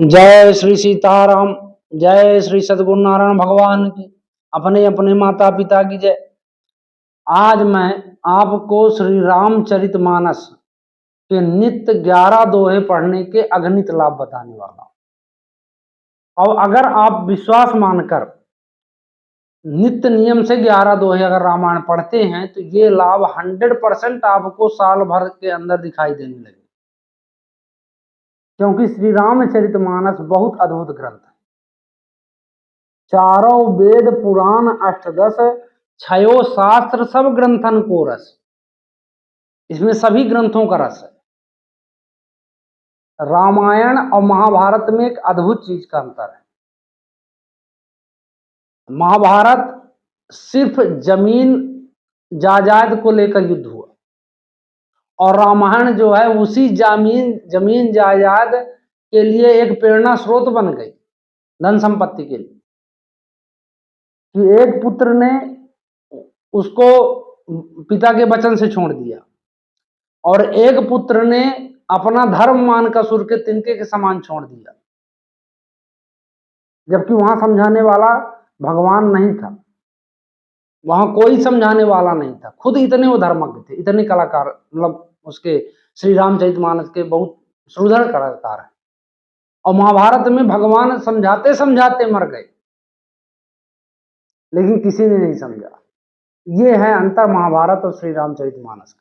जय श्री सीताराम। जय श्री सद्गुरु नारायण भगवान की, अपने अपने माता पिता की जय। आज मैं आपको श्री रामचरितमानस के नित्य 11 दोहे पढ़ने के अगणित लाभ बताने वाला हूं। और अगर आप विश्वास मानकर नित्य नियम से 11 दोहे अगर रामायण पढ़ते हैं तो ये लाभ 100% आपको साल भर के अंदर दिखाई देने लगे, क्योंकि श्री रामचरितमानस बहुत अद्भुत ग्रंथ है। चारों वेद पुराण अष्टदश छयो शास्त्र सब ग्रंथन को रस, इसमें सभी ग्रंथों का रस है। रामायण और महाभारत में एक अद्भुत चीज का अंतर है। महाभारत सिर्फ जमीन जायदाद को लेकर युद्ध हुआ, और रामायण जो है उसी जमीन जायदाद के लिए एक प्रेरणा स्रोत बन गई, धन संपत्ति के लिए। कि एक पुत्र ने उसको पिता के वचन से छोड़ दिया, और एक पुत्र ने अपना धर्म मानकर सुर के तिनके के समान छोड़ दिया, जबकि वहां समझाने वाला भगवान नहीं था, वहां कोई समझाने वाला नहीं था। खुद इतने वो धर्मज्ञ थे, इतने कलाकार, मतलब उसके श्री रामचरितमानस के बहुत सुदृढ़ कलाकार है। और महाभारत में भगवान समझाते समझाते मर गए, लेकिन किसी ने नहीं समझा। ये है अंतर महाभारत और श्री रामचरितमानस का।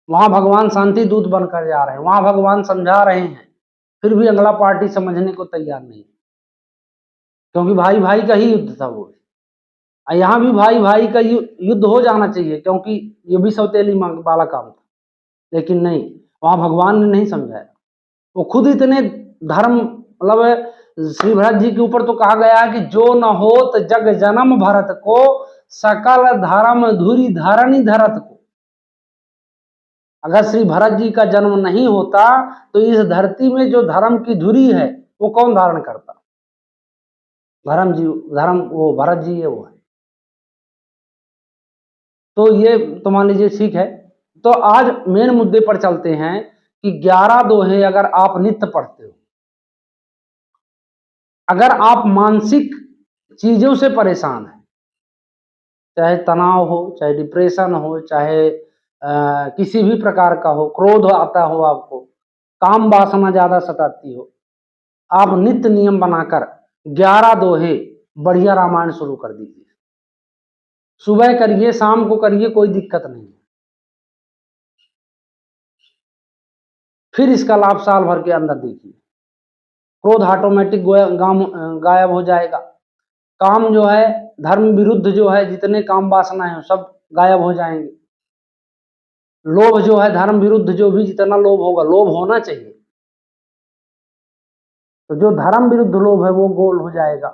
वहां भगवान शांति दूत बनकर जा रहे हैं, वहां भगवान समझा रहे हैं, फिर भी अगला पार्टी समझने को तैयार नहीं, क्योंकि भाई भाई का ही युद्ध था वो। यहाँ भी भाई भाई का युद्ध हो जाना चाहिए, क्योंकि ये भी सौतेली वाला काम था, लेकिन नहीं, वहां भगवान ने नहीं समझाया। वो खुद इतने धर्म, मतलब श्री भरत जी के ऊपर तो कहा गया है कि जो न होत जग जन्म भरत को, सकल धर्म धुरी धरणी धरत को। अगर श्री भरत जी का जन्म नहीं होता तो इस धरती में जो धर्म की धुरी है वो कौन धारण करता? धर्म वो भरत जी है, वो है। तो ये तो मान लीजिए ठीक है। तो आज मेन मुद्दे पर चलते हैं कि 11 दोहे अगर आप नित्य पढ़ते हो, अगर आप मानसिक चीजों से परेशान हैं, चाहे तनाव हो, चाहे डिप्रेशन हो, चाहे किसी भी प्रकार का हो, क्रोध आता हो, आपको काम वासना ज्यादा सताती हो, आप नित्य नियम बनाकर 11 दोहे बढ़िया रामायण शुरू कर दीजिए। सुबह करिए, शाम को करिए, कोई दिक्कत नहीं है। फिर इसका लाभ साल भर के अंदर देखिए। क्रोध ऑटोमेटिक गायब हो जाएगा। काम जो है, धर्म विरुद्ध जो है जितने काम वासना है सब गायब हो जाएंगे। लोभ जो है, धर्म विरुद्ध जो भी जितना लोभ होगा, लोभ होना चाहिए, तो जो धर्म विरुद्ध लोभ है वो गोल हो जाएगा।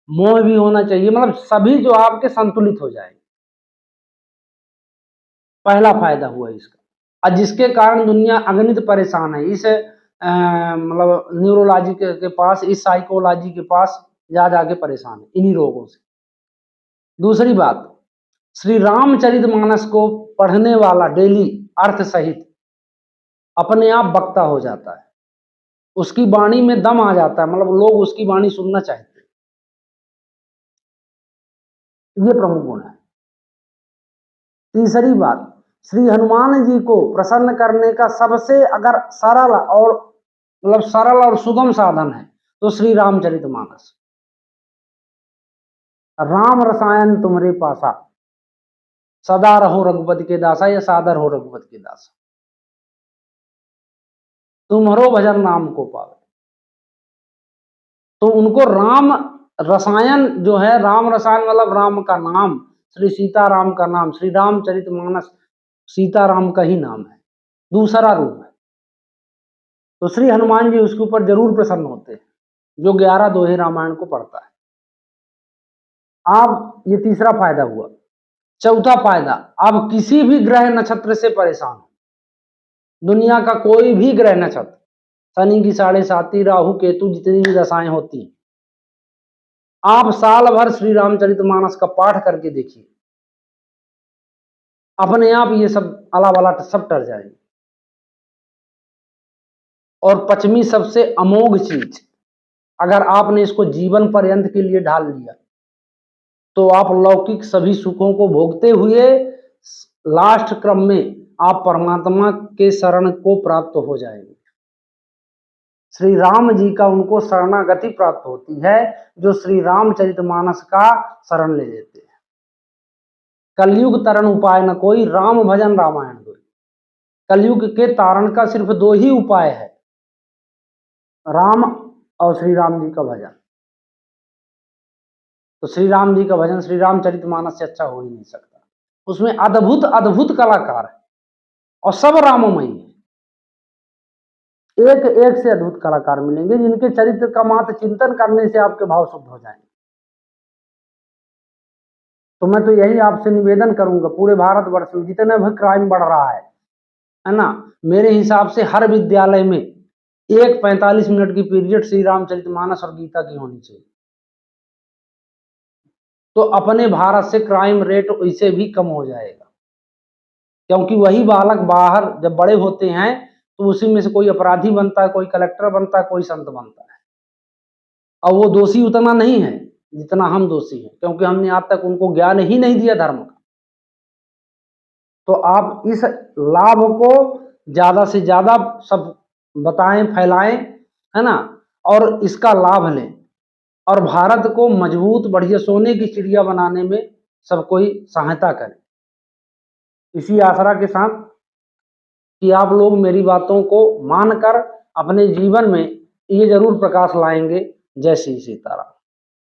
मोह भी होना चाहिए, मतलब सभी जो आपके संतुलित हो जाएंगे। पहला फायदा हुआ इसका। और जिसके कारण दुनिया अगणित परेशान है, इस मतलब न्यूरोलॉजी के पास, इस साइकोलॉजी के पास जा जाके परेशान है इन्हीं रोगों से। दूसरी बात, श्री रामचरितमानस को पढ़ने वाला डेली अर्थ सहित अपने आप वक्ता हो जाता है, उसकी वाणी में दम आ जाता है, मतलब लोग उसकी वाणी सुनना चाहते हैं। ये प्रमुख गुण है। तीसरी बात, श्री हनुमान जी को प्रसन्न करने का सबसे अगर सरल और मतलब सरल और सुगम साधन है तो श्री रामचरितमानस। राम रसायन तुम्हारे पासा, सदा रहो रघुपति के दासा, या सादर हो रघुपति के दासा, तुम्हारो भजन नाम को पावे। तो उनको राम रसायन जो है, राम रसायन मतलब राम का नाम, श्री सीताराम का नाम, श्री रामचरितमानस सीताराम का ही नाम है, दूसरा रूप है। तो श्री हनुमान जी उसके ऊपर जरूर प्रसन्न होते हैं जो 11 दोहे रामायण को पढ़ता है। आप, ये तीसरा फायदा हुआ। चौथा फायदा, आप किसी भी ग्रह नक्षत्र से परेशान हो, दुनिया का कोई भी ग्रह नक्षत्र, शनि की 7.5, राहु केतु जितनी भी दशाएं होती हैं, आप साल भर श्री रामचरितमानस का पाठ करके देखिए, अपने आप ये सब अला बला सब टर जाएंगे। और पश्चिमी सबसे अमोघ चीज, अगर आपने इसको जीवन पर्यंत के लिए ढाल लिया तो आप लौकिक सभी सुखों को भोगते हुए लास्ट क्रम में आप परमात्मा के शरण को प्राप्त हो जाएंगे। श्री राम जी का उनको शरणागति प्राप्त होती है जो श्री रामचरितमानस का शरण ले लेते हैं। कलयुग तरण उपाय न कोई, राम भजन रामायण दो। कलयुग के तारण का सिर्फ दो ही उपाय है, राम और श्री राम जी का भजन। तो श्री राम जी का भजन श्री रामचरितमानस से अच्छा हो ही नहीं सकता। उसमें अद्भुत अद्भुत कलाकार है और सब राममय है। एक एक से अद्भुत कलाकार मिलेंगे जिनके चरित्र का मात्र चिंतन करने से आपके भाव शुद्ध हो जाएंगे। तो मैं तो यही आपसे निवेदन करूंगा, पूरे भारतवर्ष में जितने भी क्राइम बढ़ रहा है ना, मेरे हिसाब से हर विद्यालय में एक 45 मिनट की पीरियड श्री रामचरितमानस और गीता की होनी चाहिए। तो अपने भारत से क्राइम रेट इससे भी कम हो जाएगा, क्योंकि वही बालक बाहर जब बड़े होते हैं तो उसी में से कोई अपराधी बनता है, कोई कलेक्टर बनता है, कोई संत बनता है। और वो दोषी उतना नहीं है जितना हम दोषी हैं, क्योंकि हमने आज तक उनको ज्ञान ही नहीं दिया धर्म का। तो आप इस लाभ को ज्यादा से ज्यादा सब बताएं, फैलाएं, है ना, और इसका लाभ लें और भारत को मजबूत बढ़िया सोने की चिड़िया बनाने में सब कोई सहायता करें। इसी आशा के साथ कि आप लोग मेरी बातों को मानकर अपने जीवन में ये जरूर प्रकाश लाएंगे। जय श्री सीताराम।